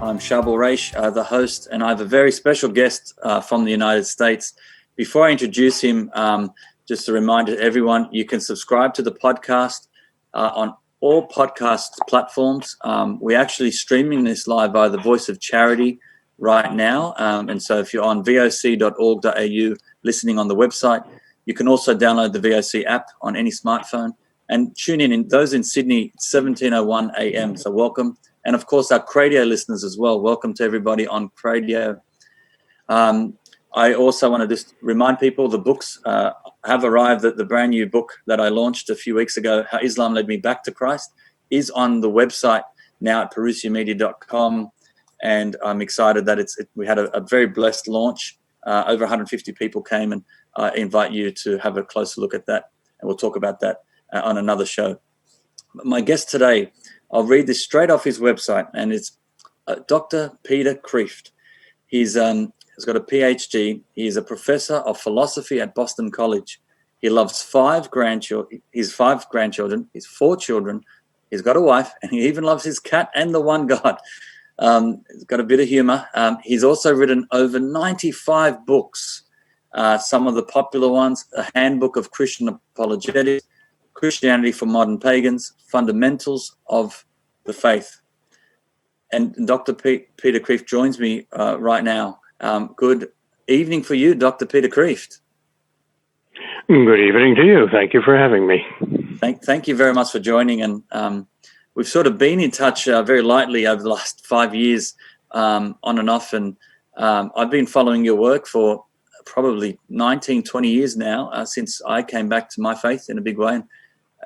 I'm Charbel, the host, and I have a very special guest from the United States. Before I introduce him, just a reminder to everyone, you can subscribe to the podcast on all podcast platforms. We're actually streaming this live via the Voice of Charity right now. And so if you're on voc.org.au listening on the website, you can also download the VOC app on any smartphone and tune in. Those in Sydney, 17:01 a.m. So welcome. And of course, our Cradio listeners as well. Welcome to everybody on Cradio. I also want to just remind people the books have arrived. That the brand new book that I launched a few weeks ago, How Islam Led Me Back to Christ, is on the website now at parousiamedia.com. And I'm excited that we had a very blessed launch. Over 150 people came, and I invite you to have a closer look at that. And we'll talk about that on another show. My guest today, I'll read this straight off his website, and it's Dr. Peter Kreeft. He's got a PhD. He's a professor of philosophy at Boston College. He loves five grandchildren, his 4 children. He's got a wife, and he even loves his cat and the one God. He's got a bit of humor. He's also written over 95 books. Some of the popular ones: A Handbook of Christian Apologetics, Christianity for Modern Pagans, Fundamentals of the Faith. And Dr. Peter Kreeft joins me right now. Good evening for you, Dr. Peter Kreeft. Good evening to you. Thank you for having me. Thank you very much for joining. And we've sort of been in touch very lightly over the last 5 years, on and off. And I've been following your work for probably 19, 20 years now, since I came back to my faith in a big way.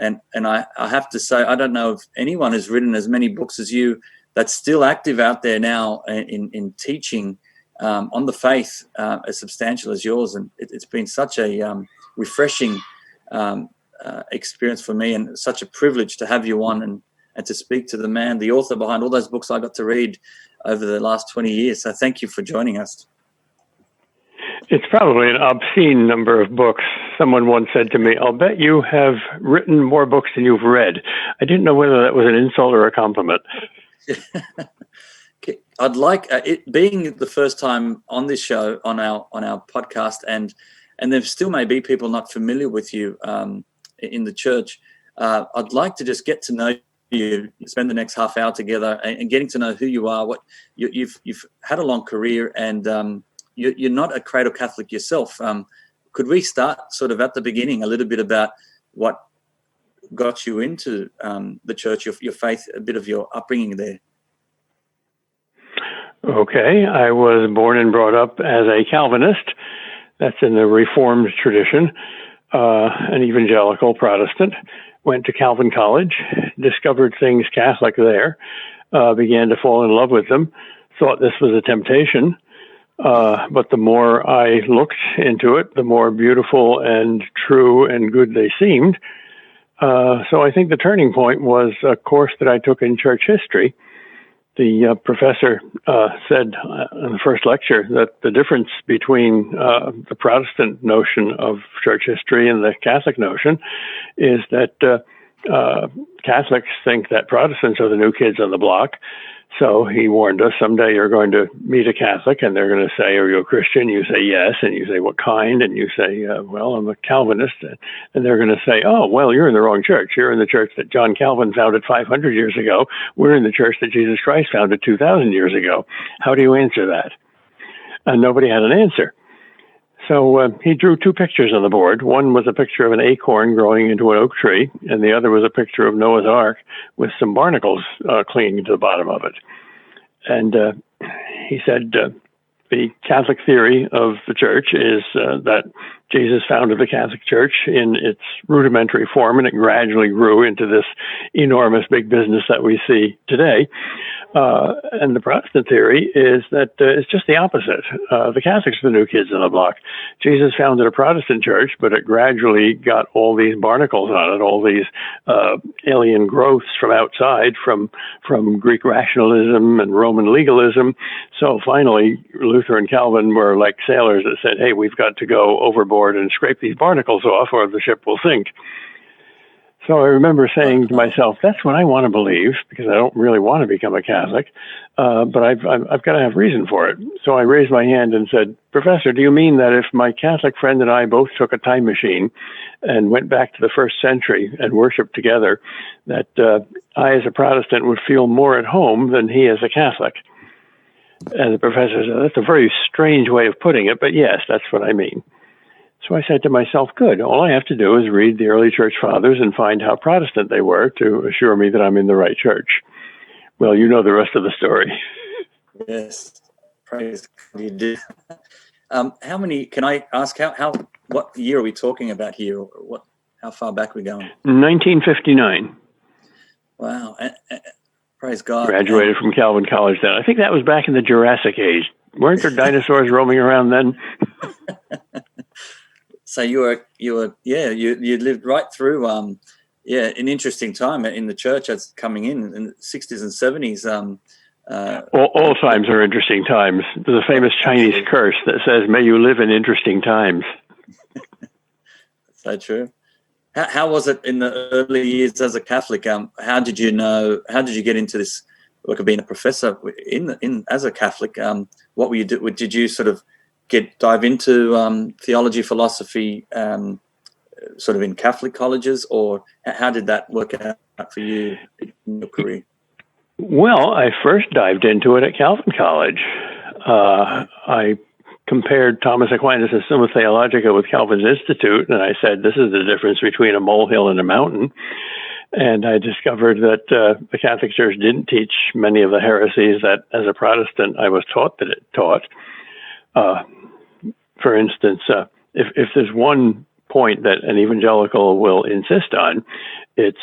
And I have to say, I don't know if anyone has written as many books as you that's still active out there now in teaching on the faith as substantial as yours. And it's been such a refreshing experience for me, and such a privilege to have you on and to speak to the man, the author behind all those books I got to read over the last 20 years. So thank you for joining us. It's probably an obscene number of books. Someone once said to me, "I'll bet you have written more books than you've read." I didn't know whether that was an insult or a compliment. I'd like it being the first time on this show, on our podcast, and there still may be people not familiar with you in the church. I'd like to just get to know you, spend the next half hour together, and getting to know who you are. What you've had a long career, and you're not a cradle Catholic yourself. Could we start sort of at the beginning, a little bit about what got you into the church, your faith, a bit of your upbringing there? Okay, I was born and brought up as a Calvinist. That's in the Reformed tradition, an evangelical Protestant. Went to Calvin College, discovered things Catholic there, began to fall in love with them, thought this was a temptation. But the more I looked into it, the more beautiful and true and good they seemed. So I think the turning point was a course that I took in church history. The professor said in the first lecture that the difference between the Protestant notion of church history and the Catholic notion is that Catholics think that Protestants are the new kids on the block. So he warned us, someday you're going to meet a Catholic and they're going to say, "Are you a Christian?" You say, "Yes." And you say, "What kind?" And you say, "Well, I'm a Calvinist." And they're going to say, "Oh, well, you're in the wrong church. You're in the church that John Calvin founded 500 years ago. We're in the church that Jesus Christ founded 2,000 years ago. How do you answer that?" And nobody had an answer. So he drew 2 pictures on the board. One was a picture of an acorn growing into an oak tree, and the other was a picture of Noah's Ark with some barnacles clinging to the bottom of it. And he said, the Catholic theory of the church is that Jesus founded the Catholic Church in its rudimentary form, and it gradually grew into this enormous big business that we see today. And the Protestant theory is that it's just the opposite. The Catholics are the new kids on the block. Jesus founded a Protestant church, but it gradually got all these barnacles on it, all these alien growths from outside, from Greek rationalism and Roman legalism. So finally, Luther and Calvin were like sailors that said, "Hey, we've got to go overboard and scrape these barnacles off, or the ship will sink." So I remember saying to myself, that's what I want to believe, because I don't really want to become a Catholic, but I've got to have reason for it. So I raised my hand and said, Professor, do you mean that if my Catholic friend and I both took a time machine and went back to the first century and worshiped together, that I as a Protestant would feel more at home than he as a Catholic? And the professor said, that's a very strange way of putting it, but yes, that's what I mean. So I said to myself, good, all I have to do is read the early church fathers and find how Protestant they were to assure me that I'm in the right church. Well, you know the rest of the story. Yes, praise God you did. How many, can I ask, what year are we talking about here? Or how far back are we going? 1959. Wow, praise God. Graduated from Calvin College then. I think that was back in the Jurassic Age. Weren't there dinosaurs roaming around then? So you lived right through an interesting time in the church as coming in the 60s and 70s. All times are interesting times. There's a famous Chinese curse that says, may you live in interesting times. So true. How was it in the early years as a Catholic? How did you get into this work of being a professor as a Catholic? What were you do? Did you sort of dive into theology, philosophy, sort of in Catholic colleges, or how did that work out for you in your career? Well, I first dived into it at Calvin College. I compared Thomas Aquinas' Summa Theologica with Calvin's Institute, and I said, this is the difference between a molehill and a mountain. And I discovered that the Catholic Church didn't teach many of the heresies that, as a Protestant, I was taught that it taught. For instance, if there's one point that an evangelical will insist on, it's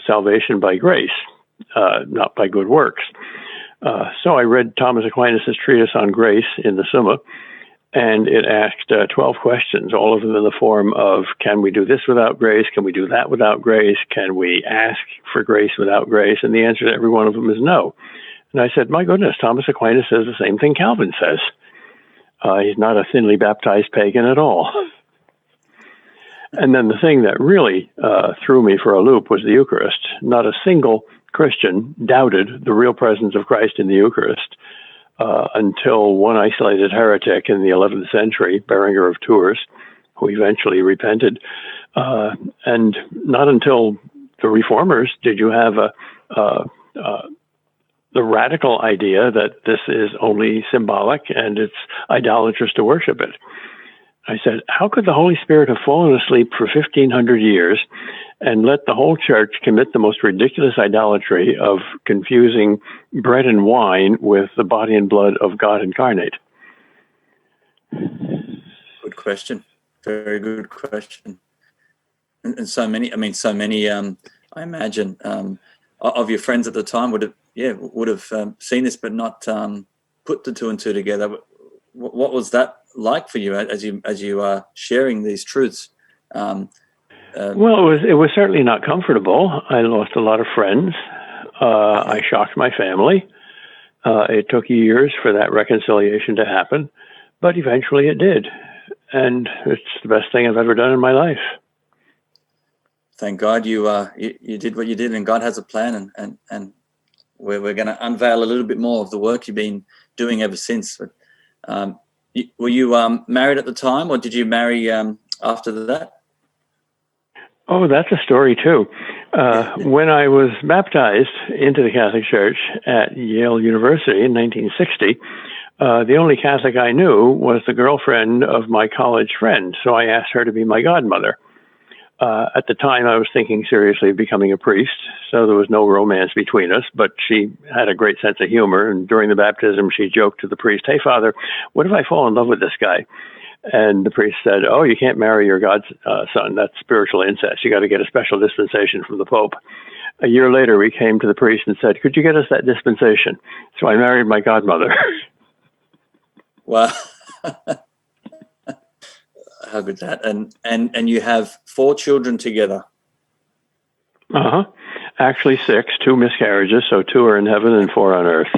salvation by grace, not by good works. So I read Thomas Aquinas' treatise on grace in the Summa, and it asked 12 questions, all of them in the form of, can we do this without grace? Can we do that without grace? Can we ask for grace without grace? And the answer to every one of them is no. And I said, my goodness, Thomas Aquinas says the same thing Calvin says. He's not a thinly baptized pagan at all. And then the thing that really threw me for a loop was the Eucharist. Not a single Christian doubted the real presence of Christ in the Eucharist until one isolated heretic in the 11th century, Berenger of Tours, who eventually repented. And not until the Reformers did you have the radical idea that this is only symbolic and it's idolatrous to worship it. I said, how could the Holy Spirit have fallen asleep for 1,500 years and let the whole church commit the most ridiculous idolatry of confusing bread and wine with the body and blood of God incarnate? Good question. Very good question. And so many, I imagine, of your friends at the time would have seen this, but not put the two and two together. What was that like for you as you are sharing these truths? Well, it was certainly not comfortable. I lost a lot of friends. I shocked my family. It took years for that reconciliation to happen, but eventually it did. And it's the best thing I've ever done in my life. Thank God you did what you did, and God has a plan, and we're going to unveil a little bit more of the work you've been doing ever since. But, were you married at the time, or did you marry after that? Oh, that's a story too. When I was baptized into the Catholic Church at Yale University in 1960, the only Catholic I knew was the girlfriend of my college friend, so I asked her to be my godmother. At the time, I was thinking seriously of becoming a priest, so there was no romance between us, but she had a great sense of humor, and during the baptism, she joked to the priest, "Hey, Father, what if I fall in love with this guy?" And the priest said, "Oh, you can't marry your godson. That's spiritual incest. You got to get a special dispensation from the Pope." A year later, we came to the priest and said, "Could you get us that dispensation?" So I married my godmother. Wow. How good that. And you have 4 children together. Uh-huh. Actually 6, 2 miscarriages, so 2 are in heaven and 4 on earth.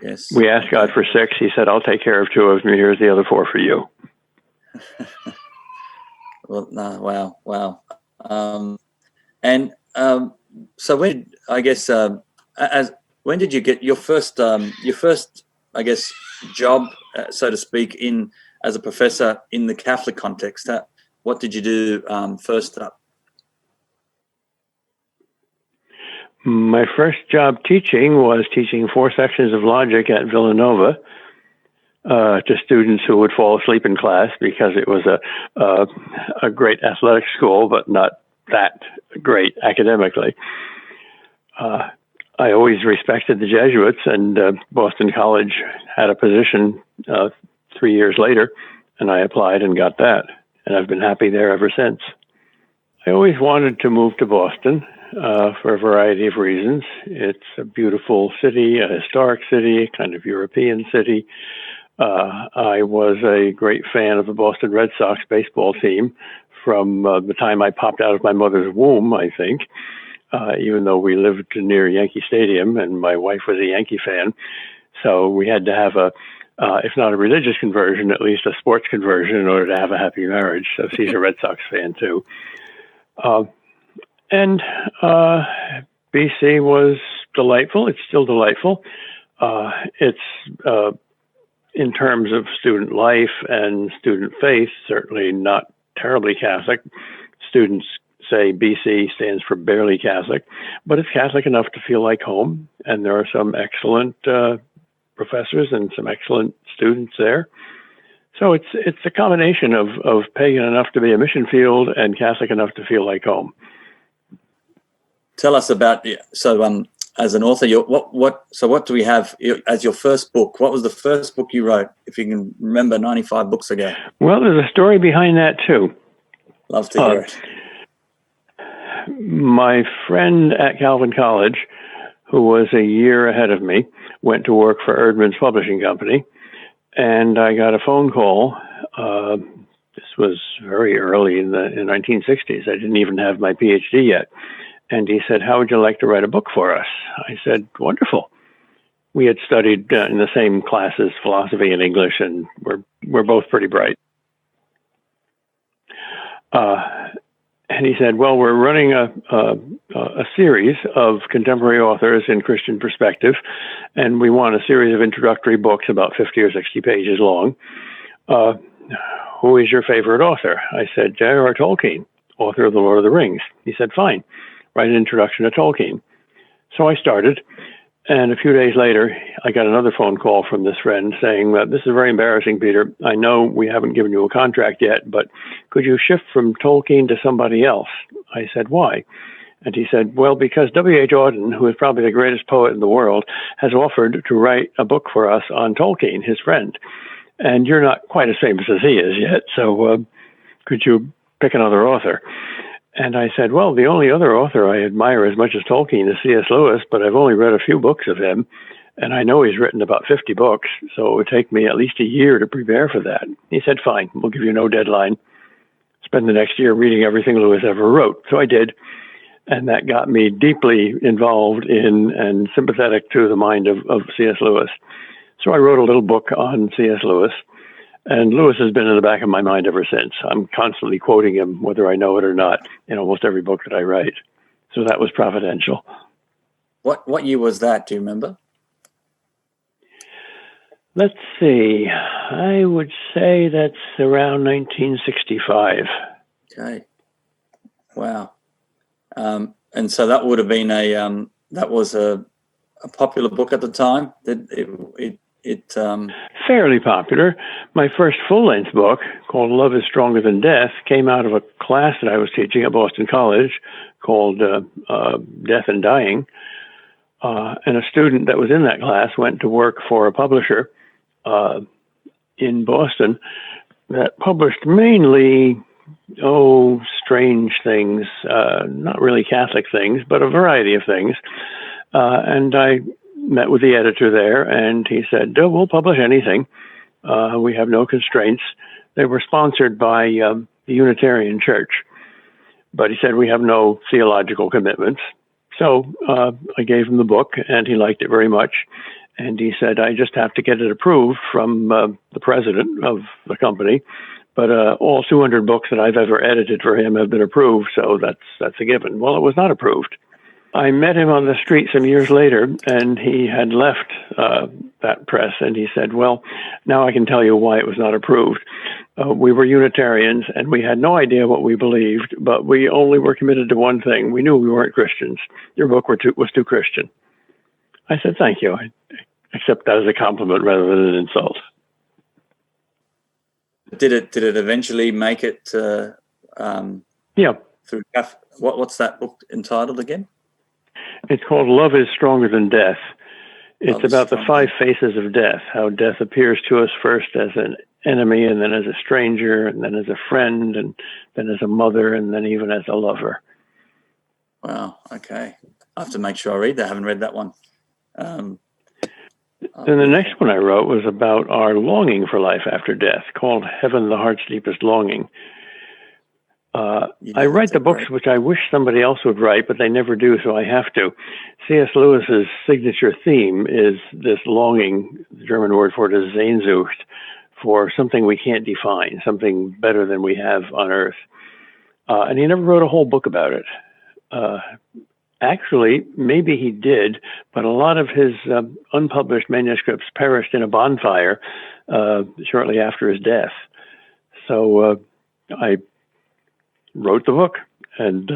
Yes. We asked God for 6. He said, "I'll take care of 2 of them. Here's the other 4 for you." Well, no, wow. And So when did you get your first I guess job, so to speak, in as a professor in the Catholic context? What did you do first up? My first job teaching was teaching 4 sections of logic at Villanova to students who would fall asleep in class because it was a great athletic school, but not that great academically. I always respected the Jesuits, and Boston College had a position 3 years later, and I applied and got that, and I've been happy there ever since. I always wanted to move to Boston for a variety of reasons. It's a beautiful city, a historic city, a kind of European city. I was a great fan of the Boston Red Sox baseball team from the time I popped out of my mother's womb, I think, even though we lived near Yankee Stadium and my wife was a Yankee fan. So we had to have if not a religious conversion, at least a sports conversion in order to have a happy marriage. So she's a Red Sox fan too. And BC was delightful. It's still delightful. It's in terms of student life and student faith, certainly not terribly Catholic. Students say BC stands for barely Catholic, but it's Catholic enough to feel like home. And there are some excellent professors and some excellent students there. So it's a combination of pagan enough to be a mission field and Catholic enough to feel like home. Tell us about as an author, what do we have as your first book? What was the first book you wrote, if you can remember 95 books ago? Well, there's a story behind that too. Love to hear it. My friend at Calvin College, who was a year ahead of me, went to work for Erdman's Publishing Company, and I got a phone call. This was very early in the 1960s. I didn't even have my PhD yet. And he said, "How would you like to write a book for us?" I said, "Wonderful." We had studied in the same classes, philosophy and English, and we're both pretty bright. And he said, "Well, we're running a series of contemporary authors in Christian perspective, and we want a series of introductory books about 50 or 60 pages long. Who is your favorite author?" I said, "J.R.R. Tolkien, author of The Lord of the Rings." He said, "Fine, write an introduction to Tolkien." So I started, and a few days later, I got another phone call from this friend saying, "This is very embarrassing, Peter. I know we haven't given you a contract yet, but could you shift from Tolkien to somebody else?" I said, "Why?" And he said, "Well, because W.H. Auden, who is probably the greatest poet in the world, has offered to write a book for us on Tolkien, his friend. And you're not quite as famous as he is yet, so could you pick another author?" And I said, "Well, the only other author I admire as much as Tolkien is C.S. Lewis, but I've only read a few books of him, and I know he's written about 50 books, so it would take me at least a year to prepare for that." He said, "Fine, we'll give you no deadline. Spend the next year reading everything Lewis ever wrote." So I did, and that got me deeply involved in and sympathetic to the mind of C.S. Lewis. So I wrote a little book on C.S. Lewis. And Lewis has been in the back of my mind ever since. I'm constantly quoting him, whether I know it or not, in almost every book that I write. So that was providential. What year was that? Do you remember? Let's see. I would say that's around 1965. Okay. Wow. And so that would have been that was a popular book at the time. Fairly popular. My first full-length book, called Love is Stronger Than Death, came out of a class that I was teaching at Boston College called Death and Dying. And a student that was in that class went to work for a publisher in Boston that published mainly, strange things, not really Catholic things, but a variety of things. And I met with the editor there, and he said, "We'll publish anything. We have no constraints." They were sponsored by the Unitarian Church, but he said, "We have no theological commitments." So I gave him the book, and he liked it very much. And he said, "I just have to get it approved from the president of the company, But all 200 books that I've ever edited for him have been approved, so that's a given. Well, it was not approved. I met him on the street some years later, and he had left that press, and he said, well, now I can tell you why it was not approved. We were Unitarians, and we had no idea what we believed, but we only were committed to one thing. We knew we weren't Christians. Your book was too Christian. I said, thank you. I accept that as a compliment rather than an insult. Did it eventually make it yeah. through what's that book entitled again? It's called Love is Stronger Than Death. It's about the 5 faces of death, how death appears to us first as an enemy, and then as a stranger, and then as a friend, and then as a mother, and then even as a lover. Wow, okay. I have to make sure I read that. I haven't read that one. Then the next one I wrote was about our longing for life after death, called Heaven, the Heart's Deepest Longing. I write the books which I wish somebody else would write, but they never do, so I have to. C.S. Lewis's signature theme is this longing, the German word for it is Sehnsucht, for something we can't define, something better than we have on earth. And he never wrote a whole book about it. Actually, maybe he did, but a lot of his unpublished manuscripts perished in a bonfire shortly after his death. So I wrote the book, and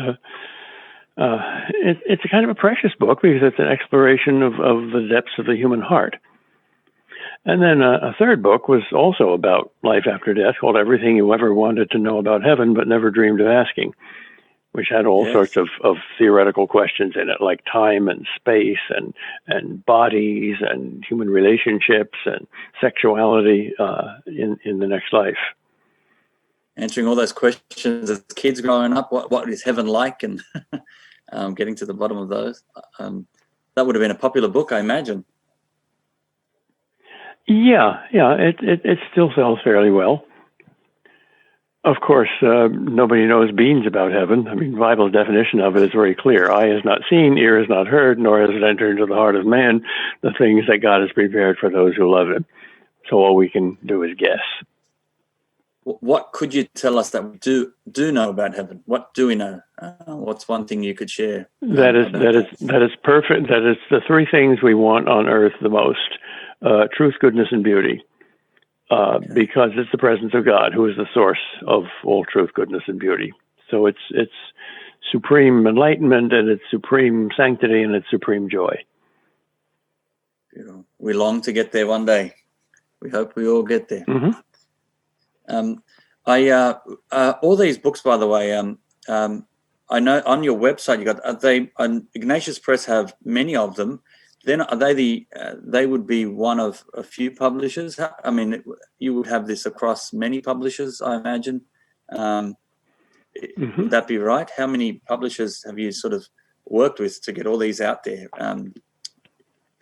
it's a kind of a precious book because it's an exploration of the depths of the human heart. And then a third book was also about life after death, called Everything You Ever Wanted to Know About Heaven But Never Dreamed of Asking, which had all sorts of theoretical questions in it, like time and space and bodies and human relationships and sexuality in the next life. Answering all those questions as kids growing up, what is heaven like, and getting to the bottom of those. That would have been a popular book, I imagine. Yeah, it still sells fairly well. Of course, nobody knows beans about heaven. I mean, the Bible's definition of it is very clear. Eye has not seen, ear has not heard, nor has it entered into the heart of man the things that God has prepared for those who love him. So all we can do is guess. What could you tell us that we do know about heaven? What do we know? What's one thing you could share? That is perfect. That is the 3 things we want on earth the most: truth, goodness, and beauty. Because it's the presence of God, who is the source of all truth, goodness, and beauty. So it's supreme enlightenment, and it's supreme sanctity, and it's supreme joy. Beautiful. We long to get there one day. We hope we all get there. Mm-hmm. All these books, by the way, I know on your website you got Ignatius Press have many of them. Then are they would be one of a few publishers? I mean, you would have this across many publishers, I imagine. Would that be right? How many publishers have you sort of worked with to get all these out there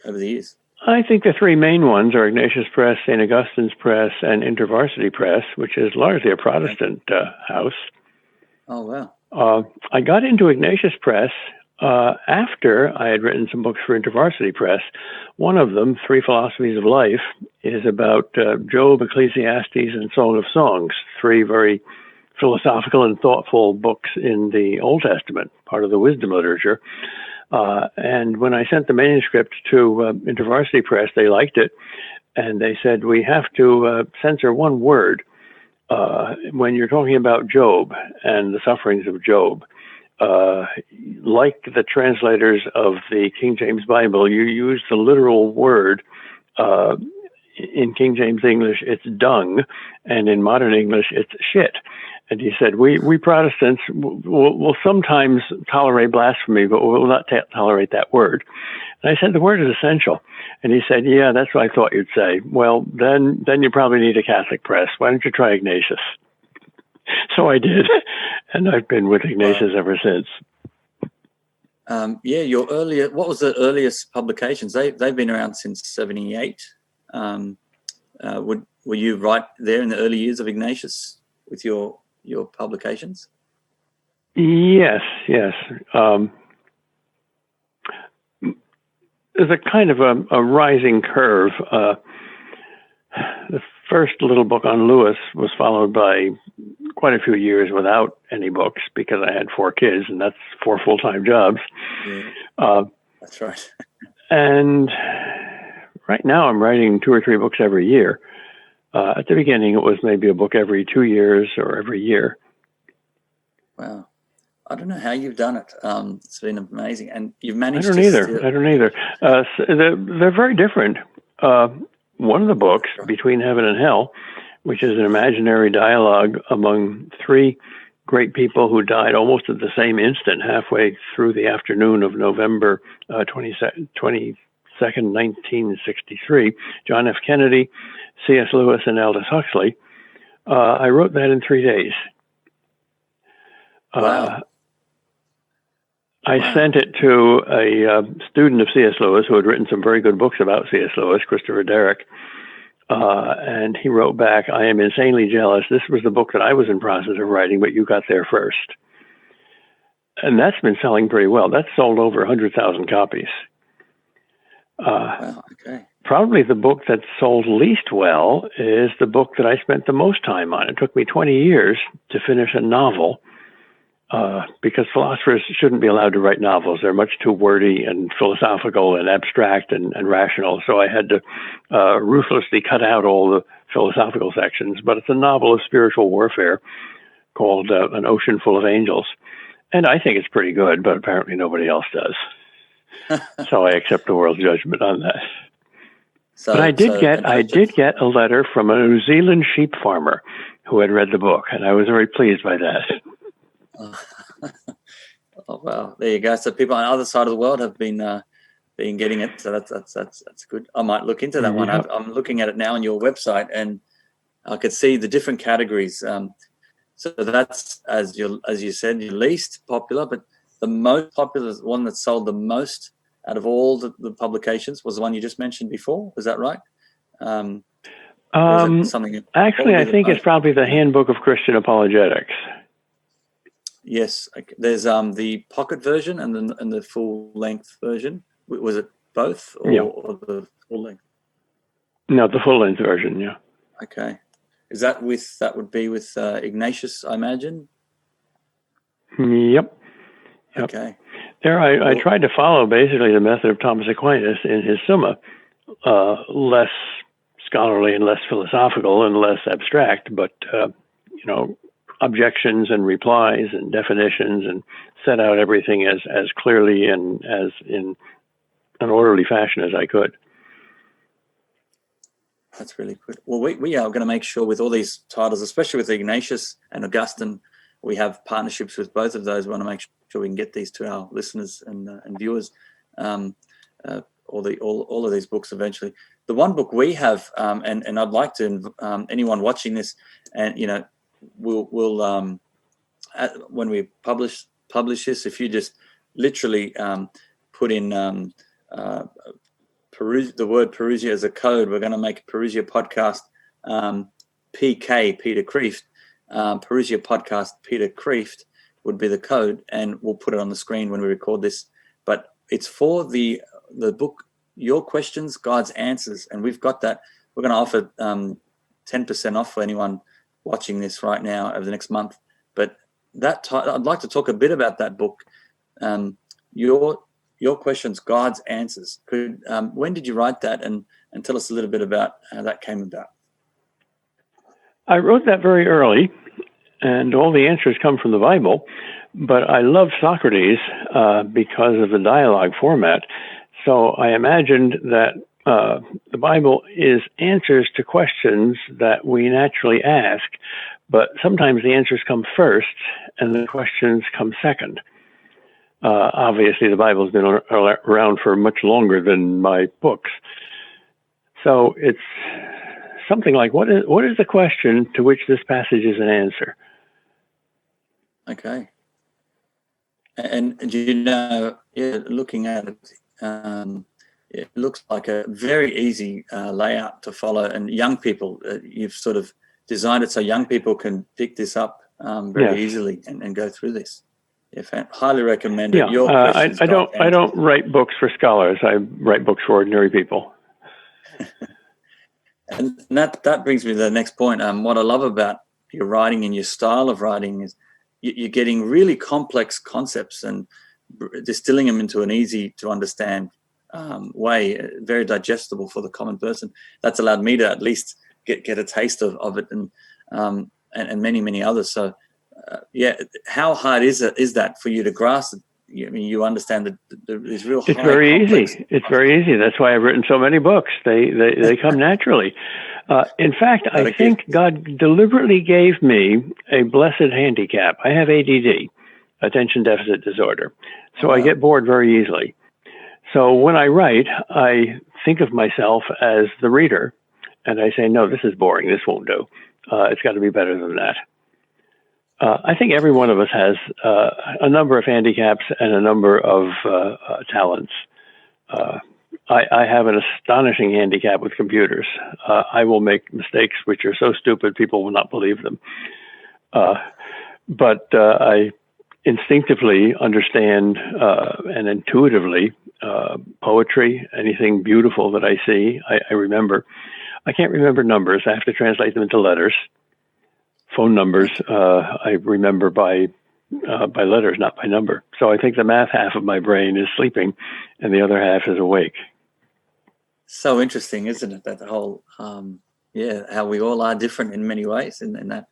over the years? I think the 3 main ones are Ignatius Press, St. Augustine's Press, and InterVarsity Press, which is largely a Protestant house. Oh, wow. I got into Ignatius Press after I had written some books for InterVarsity Press. One of them, 3 Philosophies of Life, is about Job, Ecclesiastes, and Song of Songs, 3 very philosophical and thoughtful books in the Old Testament, part of the wisdom literature. And when I sent the manuscript to InterVarsity Press, they liked it, and they said, we have to censor one word. When you're talking about Job and the sufferings of Job, like the translators of the King James Bible, you use the literal word. In King James English, it's dung, and in modern English, it's shit. And he said, we Protestants will sometimes tolerate blasphemy, but we will not tolerate that word. And I said, the word is essential. And he said, yeah, that's what I thought you'd say. Well, then you probably need a Catholic press. Why don't you try Ignatius? So I did, and I've been with Ignatius ever since. What was the earliest publications? They've been around since 1978. Were you right there in the early years of Ignatius with your publications? Yes. There's a kind of a rising curve. The first little book on Lewis was followed by quite a few years without any books because I had 4 kids, and that's 4 full-time jobs. Yeah, that's right. And right now I'm writing 2 or 3 books every year. At the beginning, it was maybe a book every 2 years or every year. Wow. I don't know how you've done it. It's been amazing. And you've managed I don't either. So they're very different. One of the books, Between Heaven and Hell, which is an imaginary dialogue among 3 great people who died almost at the same instant, halfway through the afternoon of November 22nd, 1963, John F. Kennedy, C.S. Lewis, and Aldous Huxley. I wrote that in 3 days. Wow. I sent it to a student of C.S. Lewis who had written some very good books about C.S. Lewis, Christopher Derrick, and he wrote back, "I am insanely jealous. This was the book that I was in process of writing, but you got there first." And that's been selling pretty well. That's sold over 100,000 copies. Wow, okay. Probably the book that sold least well is the book that I spent the most time on. It took me 20 years to finish a novel. Because philosophers shouldn't be allowed to write novels. They're much too wordy and philosophical and abstract and rational. So I had to ruthlessly cut out all the philosophical sections. But it's a novel of spiritual warfare called An Ocean Full of Angels. And I think it's pretty good, but apparently nobody else does. So I accept the world's judgment on that. But I did get a letter from a New Zealand sheep farmer who had read the book, and I was very pleased by that. Oh wow! There you go. So people on the other side of the world have been getting it. So that's good. I might look into that one. I'm looking at it now on your website, and I could see the different categories. So that's as you said, your least popular, but the most popular one that sold the most out of all the publications was the one you just mentioned before. Was that right? Something actually, I think it's probably the Handbook of Christian Apologetics. Yes, there's the pocket version and the full length version. Was it both or the full length? No, the full length version. Yeah. Okay, that would be with Ignatius, I imagine. Yep. Okay. There, I tried to follow basically the method of Thomas Aquinas in his Summa, less scholarly and less philosophical and less abstract, but objections and replies and definitions, and set out everything as clearly and as in an orderly fashion as I could. That's really good. Well, we are going to make sure with all these titles, especially with Ignatius and Augustine, we have partnerships with both of those. We want to make sure we can get these to our listeners and viewers, all of these books eventually. The one book we have, and I'd like to anyone watching this, and we'll when we publish this, if you just literally put in the word Parousia as a code, we're going to make a Parousia Podcast PK, Peter Kreeft. Parousia Podcast Peter Kreeft would be the code, and we'll put it on the screen when we record this. But it's for the book Your Questions, God's Answers, and we've got that. We're going to offer 10% off for anyone watching this right now over the next month. But I'd like to talk a bit about that book, Your Questions, God's Answers. When did you write that, and tell us a little bit about how that came about? I wrote that very early, and all the answers come from the Bible, but I love Socrates because of the dialogue format. So I imagined that the Bible is answers to questions that we naturally ask, but sometimes the answers come first and the questions come second. Obviously, the Bible's been around for much longer than my books. So it's something like, what is the question to which this passage is an answer? Okay. And looking at it, it looks like a very easy layout to follow. And young people, you've sort of designed it so young people can pick this up very easily and go through this. Highly recommend it. Yeah, I don't write books for scholars. I write books for ordinary people. And that brings me to the next point. What I love about your writing and your style of writing is you're getting really complex concepts and distilling them into an easy to understand way, very digestible for the common person. That's allowed me to at least get a taste of it, and many others. So how hard is that for you to grasp? I mean, you understand that there's real. It's very easy. It's very easy. That's why I've written so many books. They come naturally. In fact, I think God deliberately gave me a blessed handicap. I have ADD, attention deficit disorder, so I get bored very easily. So when I write, I think of myself as the reader, and I say, no, this is boring. This won't do. It's got to be better than that. I think every one of us has a number of handicaps and a number of talents. I have an astonishing handicap with computers. I will make mistakes which are so stupid people will not believe them. But I instinctively understand and intuitively poetry, anything beautiful that I see, I remember. I can't remember numbers. I have to translate them into letters. Phone numbers, I remember by letters, not by number. So I think the math half of my brain is sleeping and the other half is awake. So interesting, isn't it? That whole, how we all are different in many ways in that.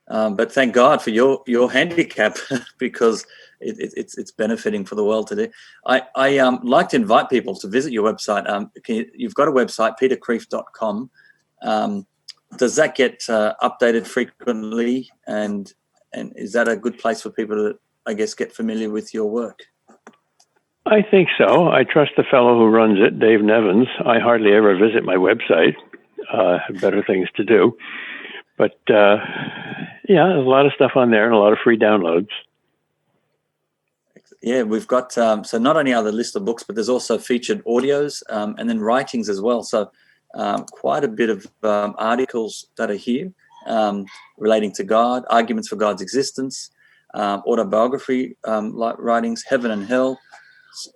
But thank God for your handicap because it's benefiting for the world today. I like to invite people to visit your website. You've got a website, peterkreeft.com. Does that get updated frequently, and is that a good place for people to, I guess, get familiar with your work? I think so. I trust the fellow who runs it, Dave Nevins. I hardly ever visit my website. Have better things to do. But, there's a lot of stuff on there and a lot of free downloads. Yeah, we've got, so not only are there list of books, but there's also featured audios and then writings as well. So quite a bit of articles that are here relating to God, arguments for God's existence, autobiography writings, heaven and hell.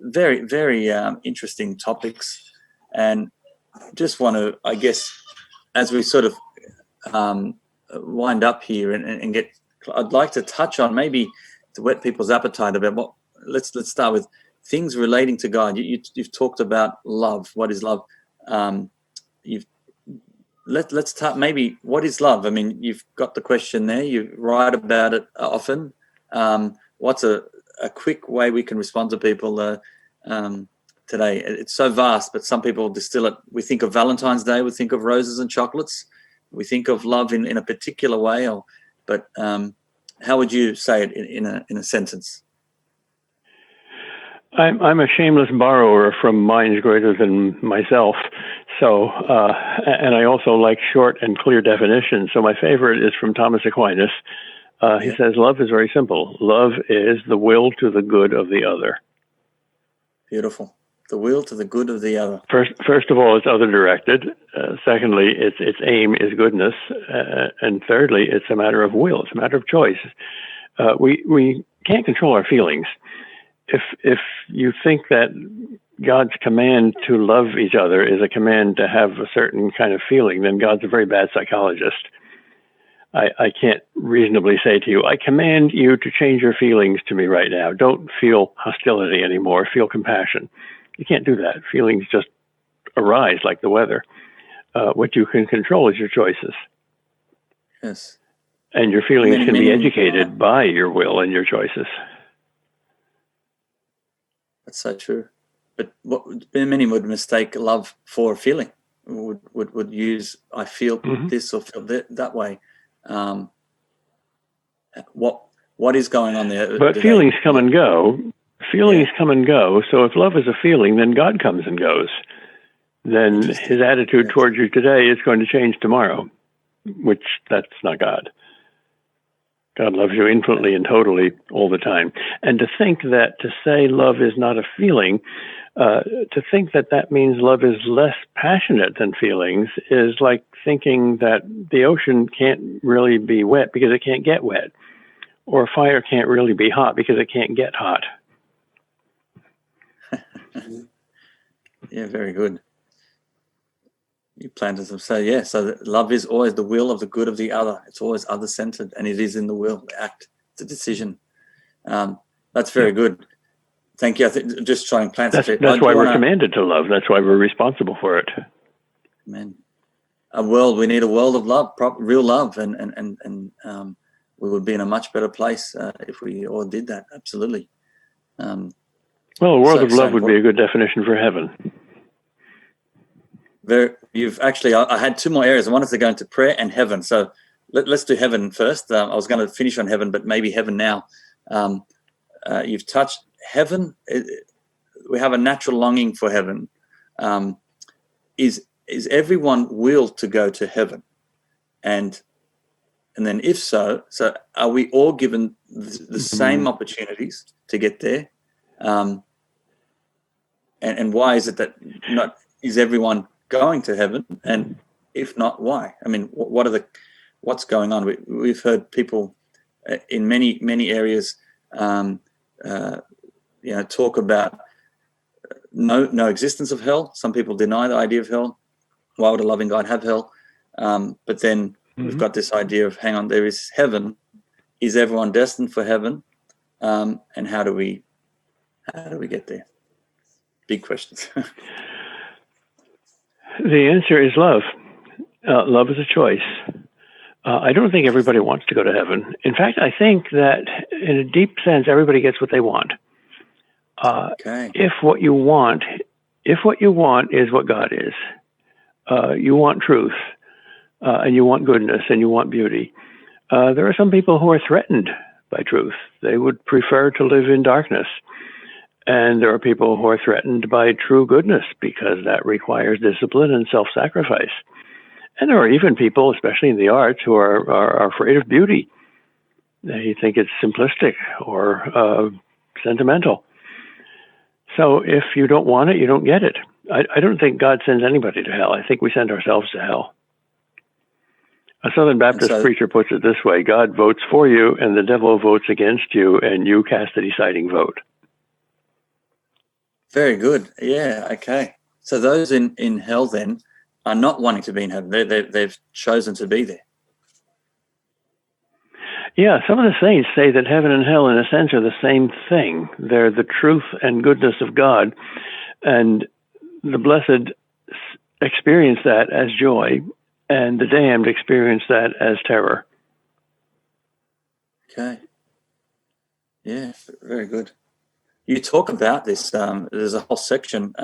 Very, very interesting topics. And just want to, I guess, as we sort of wind up here and get, I'd like to touch on maybe to whet people's appetite about let's start with things relating to God. You've talked about love. What is love? Let's start maybe what is love? I mean, you've got the question there. You write about it often. What's a quick way we can respond to people today? It's so vast, but some people distill it. We think of Valentine's Day. We think of roses and chocolates. We think of love in a particular way. But how would you say it in a sentence? I'm a shameless borrower from minds greater than myself. So, and I also like short and clear definitions. So my favorite is from Thomas Aquinas. He says, love is very simple. Love is the will to the good of the other. Beautiful. The will to the good of the other. First of all, it's other directed. Secondly, its aim is goodness. And thirdly, it's a matter of will. It's a matter of choice. We can't control our feelings. If you think that God's command to love each other is a command to have a certain kind of feeling, then God's a very bad psychologist. I can't reasonably say to you, I command you to change your feelings to me right now. Don't feel hostility anymore. Feel compassion. You can't do that. Feelings just arise like the weather. What you can control is your choices. Yes. And your feelings can be educated by your will and your choices. That's so true. But many would mistake love for a feeling. Would use I feel this or feel that way. What is going on there? But feelings come and go. Feelings come and go. So if love is a feeling, then God comes and goes. Then his attitude towards you today is going to change tomorrow, which that's not God. God loves you infinitely and totally all the time. And to think that to say love is not a feeling, to think that means love is less passionate than feelings is like thinking that the ocean can't really be wet because it can't get wet, or fire can't really be hot because it can't get hot. Yeah, very good. You planted them. So yeah, so love is always the will of the good of the other. It's always other-centered, and it is in the will, the act, the decision. That's very good. Thank you. I think just trying to plant That's why we're commanded to love. That's why we're responsible for it. Amen. We need a world of love, real love, and we would be in a much better place if we all did that. Absolutely. A world of love would be a good definition for heaven. I had two more areas. I wanted to go into prayer and heaven. So let's do heaven first. I was going to finish on heaven, but maybe heaven now. You've touched heaven. We have a natural longing for heaven. Is everyone will to go to heaven? And then if so are we all given the same opportunities to get there? And why is it that not is everyone going to heaven? And if not, why? I mean, what's going on? We've heard people in many areas, talk about no existence of hell. Some people deny the idea of hell. Why would a loving God have hell? But then we've got this idea of, hang on, there is heaven. Is everyone destined for heaven? And how do we get there? Big questions. The answer is love. Love is a choice. I don't think everybody wants to go to heaven. In fact, I think that in a deep sense, everybody gets what they want. If what you want is what God is, you want truth, and you want goodness, and you want beauty. There are some people who are threatened by truth. They would prefer to live in darkness. And there are people who are threatened by true goodness because that requires discipline and self-sacrifice. And there are even people, especially in the arts, who are afraid of beauty. They think it's simplistic or sentimental. So if you don't want it, you don't get it. I don't think God sends anybody to hell. I think we send ourselves to hell. A Southern Baptist preacher puts it this way: God votes for you and the devil votes against you, and you cast the deciding vote. Very good. Yeah, okay. So those in hell then are not wanting to be in heaven. They've chosen to be there. Yeah, some of the saints say that heaven and hell, in a sense, are the same thing. They're the truth and goodness of God, and the blessed experience that as joy, and the damned experience that as terror. Okay. Yeah, very good. You talk about this. There's a whole section.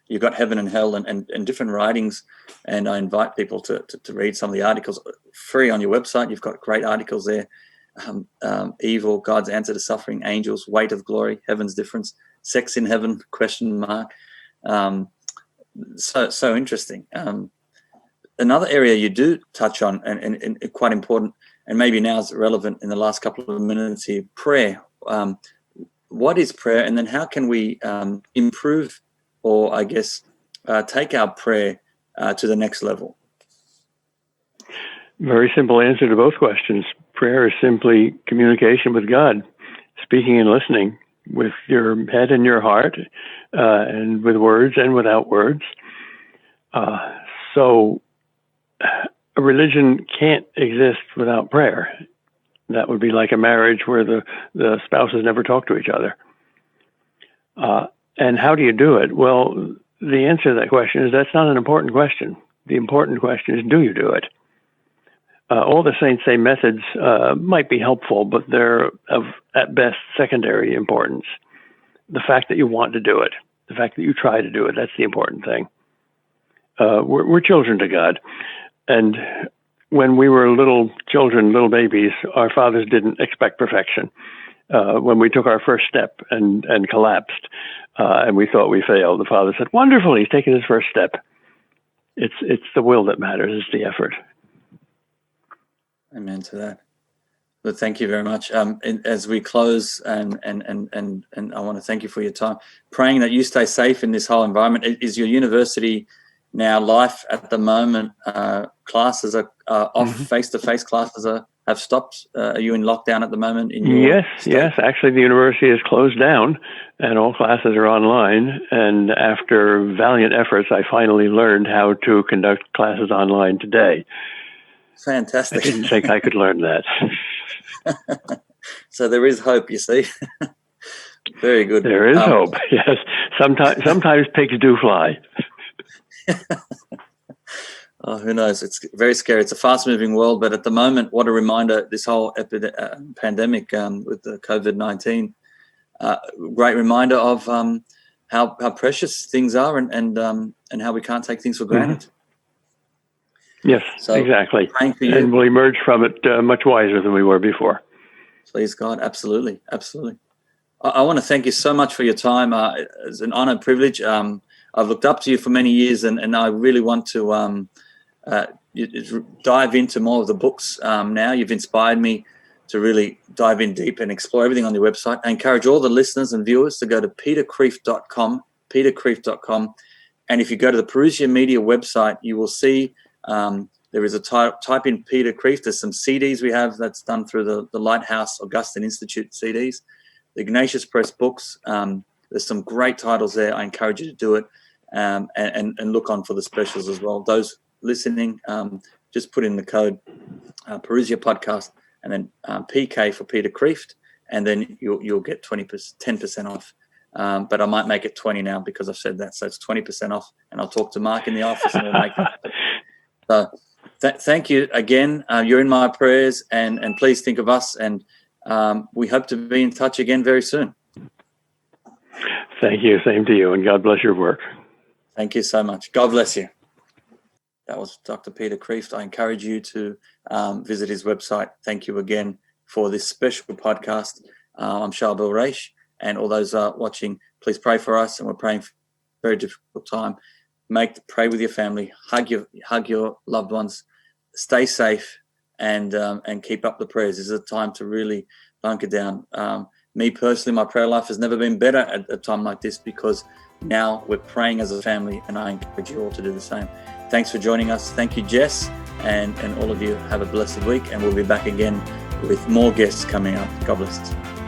You've got heaven and hell and different writings, and I invite people to read some of the articles free on your website. You've got great articles there. Evil, God's answer to suffering, angels, weight of glory, heaven's difference, sex in heaven, ? So interesting. Another area you do touch on, and quite important, and maybe now is relevant in the last couple of minutes here, prayer. What is prayer, and then how can we improve, or I guess take our prayer to the next level? Very simple answer to both questions. Prayer is simply communication with God, speaking and listening with your head and your heart, and with words and without words. So a religion can't exist without prayer. That would be like a marriage where the spouses never talk to each other. And how do you do it? Well, the answer to that question is that's not an important question. The important question is, do you do it? All the saints say methods might be helpful, but they're of, at best, secondary importance. The fact that you want to do it, the fact that you try to do it, that's the important thing. We're children to God. And when we were little children, little babies, our fathers didn't expect perfection. When we took our first step and collapsed, and we thought we failed, the father said, "Wonderful, he's taken his first step." It's the will that matters, it's the effort. Amen to that. But thank you very much. As we close, and I want to thank you for your time, praying that you stay safe in this whole environment. Is your university now life at the moment? Classes are off, face-to-face classes are have stopped? Are you in lockdown at the moment? In your state? Yes. Actually, the university is closed down, and all classes are online. And after valiant efforts, I finally learned how to conduct classes online today. Fantastic. I didn't think I could learn that. So there is hope, you see. Very good. There is hope, yes. Sometimes pigs do fly. Oh, who knows? It's very scary. It's a fast-moving world, but at the moment, what a reminder, this whole pandemic with the COVID-19, great reminder of how precious things are and how we can't take things for granted. Mm-hmm. Yes, so, exactly. Praying for you. And we'll emerge from it much wiser than we were before. Please, God. Absolutely. Absolutely. I want to thank you so much for your time. It's an honor and privilege. I've looked up to you for many years, and I really want to dive into more of the books now. You've inspired me to really dive in deep and explore everything on your website. I encourage all the listeners and viewers to go to peterkreeft.com, peterkreeft.com. And if you go to the Parousia Media website, you will see there is a type in Peter Kreeft. There's some CDs we have that's done through the Lighthouse Augustine Institute CDs, the Ignatius Press books. There's some great titles there. I encourage you to do it and look on for the specials as well. Those listening, just put in the code Parousia Podcast and then PK for Peter Kreeft, and then you'll get 10% off. But I might make it 20 now because I've said that. So it's 20% off, and I'll talk to Mark in the office and we'll make it happen. So thank you again. You're in my prayers, and please think of us, and we hope to be in touch again very soon. Thank you. Same to you, and God bless your work. Thank you so much. God bless you. That was Dr. Peter Kreeft. I encourage you to visit his website. Thank you again for this special podcast. I'm Charbel, and all those watching, please pray for us. And we're praying for a very difficult time. Pray with your family. Hug your loved ones. Stay safe, and keep up the prayers. This is a time to really bunker down. Me personally, my prayer life has never been better at a time like this, because now we're praying as a family, and I encourage you all to do the same. Thanks for joining us. Thank you, Jess, and all of you. Have a blessed week, and we'll be back again with more guests coming up. God bless.